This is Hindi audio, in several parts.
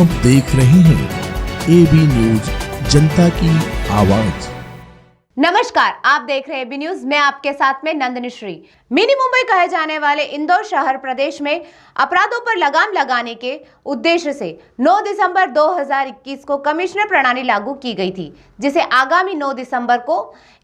आप देख रहे हैं एबी न्यूज, जनता की आवाज। नमस्कार, आप देख रहे हैं एबी न्यूज। मैं आपके साथ में नंदिनी श्री। मिनी मुंबई कहे जाने वाले इंदौर शहर प्रदेश में अपराधों पर लगाम लगाने के उद्देश्य से 9 दिसंबर 2021 को कमिश्नर प्रणाली लागू की गई थी, जिसे आगामी 9 दिसंबर को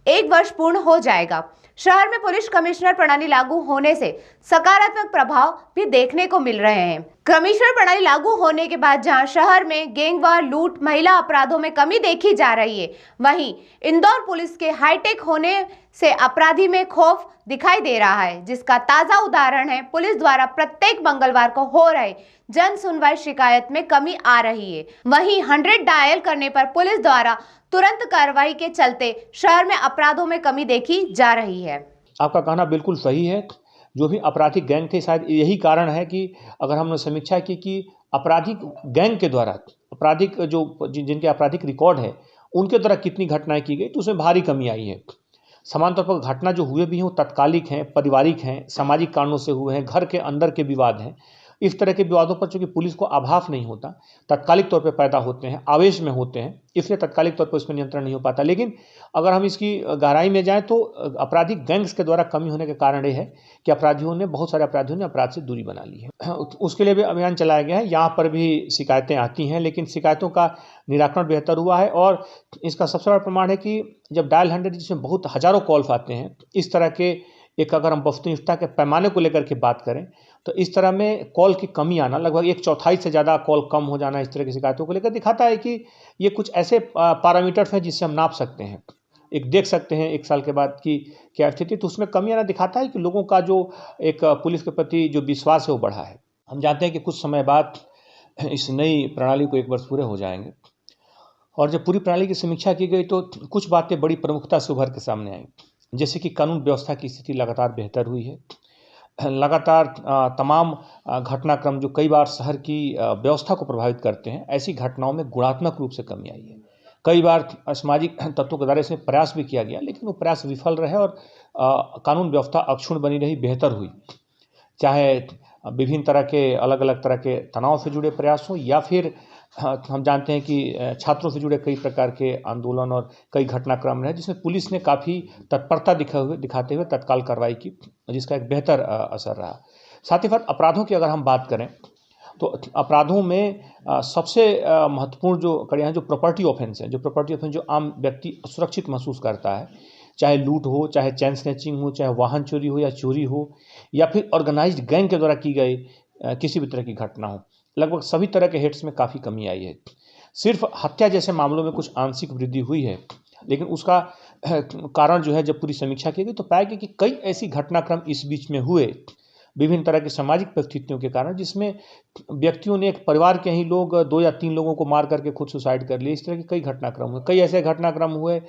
1 वर्ष पूर्ण हो जाएगा। शहर में पुलिस कमिश्नर प्रणाली लागू होने से सकारात्मक प्रभाव भी देखने को मिल रहे हैं। कमिश्नर प्रणाली लागू होने के बाद जहां शहर में गैंगवार, लूट, महिला अपराधों में कमी देखी जा रही है, वहीं इंदौर पुलिस के हाईटेक होने से अपराधी में खौफ दिखाई दे रहा है, जिसका ताजा उदाहरण है पुलिस द्वारा प्रत्येक मंगलवार को हो रहे जन सुनवाई शिकायत में कमी आ रही है। वहीं 100 डायल करने पर पुलिस द्वारा तुरंत कार्रवाई के चलते शहर में अपराधों में कमी देखी जा रही है। आपका कहना बिल्कुल सही है। जो भी आपराधिक गैंग थे, शायद यही कारण है कि अगर हमने समीक्षा की कि आपराधिक गैंग के द्वारा आपराधिक जिनके आपराधिक रिकॉर्ड है उनके द्वारा कितनी घटनाएं की गई, तो उसमें भारी कमी आई है। समान तौर पर घटना जो हुए भी हैं वो तत्कालिक हैं, पारिवारिक हैं, सामाजिक कारणों से हुए हैं, घर के अंदर के विवाद हैं। इस तरह के विवादों पर चूंकि पुलिस को आभास नहीं होता, तत्कालिक तौर पे पैदा होते हैं, आवेश में होते हैं, इसलिए तत्कालिक तौर पर उस पर नियंत्रण नहीं हो पाता। लेकिन अगर हम इसकी गहराई में जाएं तो आपराधिक गैंग्स के द्वारा कमी होने के कारण ये है कि बहुत सारे अपराधियों ने अपराध से दूरी बना ली है। उसके लिए भी अभियान चलाया गया है। यहाँ पर भी शिकायतें आती हैं, लेकिन शिकायतों का निराकरण बेहतर हुआ है। और इसका सबसे बड़ा प्रमाण है कि जब डायल 100 जिसमें बहुत हजारों कॉल्स आते हैं, इस तरह के एक अगर हम वस्तुनिष्ठता के पैमाने को लेकर के बात करें तो इस तरह में कॉल की कमी आना, लगभग 1/4 से ज़्यादा कॉल कम हो जाना, इस तरह की शिकायतों को लेकर दिखाता है कि ये कुछ ऐसे पैरामीटर्स हैं जिससे हम नाप सकते हैं, एक देख सकते हैं 1 साल के बाद की क्या स्थिति। तो उसमें कमी आना दिखाता है कि लोगों का जो एक पुलिस के प्रति जो विश्वास है वो बढ़ा है। हम जानते हैं कि कुछ समय बाद इस नई प्रणाली को 1 वर्ष पूरे हो जाएंगे, और जब पूरी प्रणाली की समीक्षा की गई तो कुछ बातें बड़ी प्रमुखता से उभर के सामने आई। जैसे कि कानून व्यवस्था की स्थिति लगातार बेहतर हुई है। लगातार तमाम घटनाक्रम जो कई बार शहर की व्यवस्था को प्रभावित करते हैं, ऐसी घटनाओं में गुणात्मक रूप से कमी आई है। कई बार असामाजिक तत्वों के द्वारा इसमें प्रयास भी किया गया, लेकिन वो प्रयास विफल रहे और कानून व्यवस्था अक्षुण्ण बनी रही, बेहतर हुई। चाहे विभिन्न तरह के अलग अलग तरह के तनाव से जुड़े प्रयास हों, या फिर हम जानते हैं कि छात्रों से जुड़े कई प्रकार के आंदोलन और कई घटनाक्रम रहे, जिसमें पुलिस ने काफ़ी तत्परता दिखाते हुए तत्काल कार्रवाई की, जिसका एक बेहतर असर रहा। साथ ही साथ अपराधों की अगर हम बात करें तो अपराधों में सबसे महत्वपूर्ण जो कड़ियाँ हैं, जो प्रॉपर्टी ऑफेंस हैं, जो आम व्यक्ति सुरक्षित महसूस करता है, चाहे लूट हो, चाहे चैन स्नैचिंग हो, चाहे वाहन चोरी हो या चोरी हो, या फिर ऑर्गेनाइज्ड गैंग के द्वारा की गई किसी भी तरह की घटना हो, लगभग सभी तरह के हेट्स में काफ़ी कमी आई है। सिर्फ हत्या जैसे मामलों में कुछ आंशिक वृद्धि हुई है, लेकिन उसका कारण जो है, जब पूरी समीक्षा की गई तो पाया गया कि कई ऐसी घटनाक्रम इस बीच में हुए विभिन्न तरह की सामाजिक परिस्थितियों के कारण, जिसमें व्यक्तियों ने, एक परिवार के ही लोग 2 या 3 लोगों को मार करके खुद सुसाइड कर लिए। इस तरह के कई घटनाक्रम हुए। कई ऐसे घटनाक्रम हुए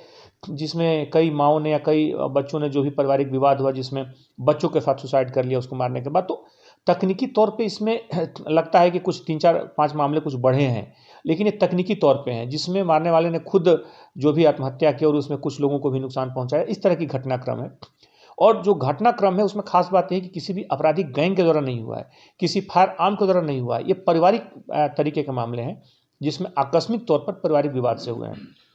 जिसमें कई माओं ने या कई बच्चों ने, जो भी पारिवारिक विवाद हुआ जिसमें बच्चों के साथ सुसाइड कर लिया उसको मारने के बाद। तो तकनीकी तौर पे इसमें लगता है कि कुछ 3, 4, 5 मामले कुछ बढ़े हैं, लेकिन ये तकनीकी तौर पे हैं, जिसमें मारने वाले ने खुद जो भी आत्महत्या की और उसमें कुछ लोगों को भी नुकसान पहुंचाया। इस तरह की घटनाक्रम है। और जो घटनाक्रम है उसमें खास बात यह है कि किसी भी आपराधिक गैंग के द्वारा नहीं हुआ है, किसी फायर आर्म के द्वारा नहीं हुआ है। ये पारिवारिक तरीके के मामले हैं, जिसमें आकस्मिक तौर पर पारिवारिक विवाद से हुए हैं।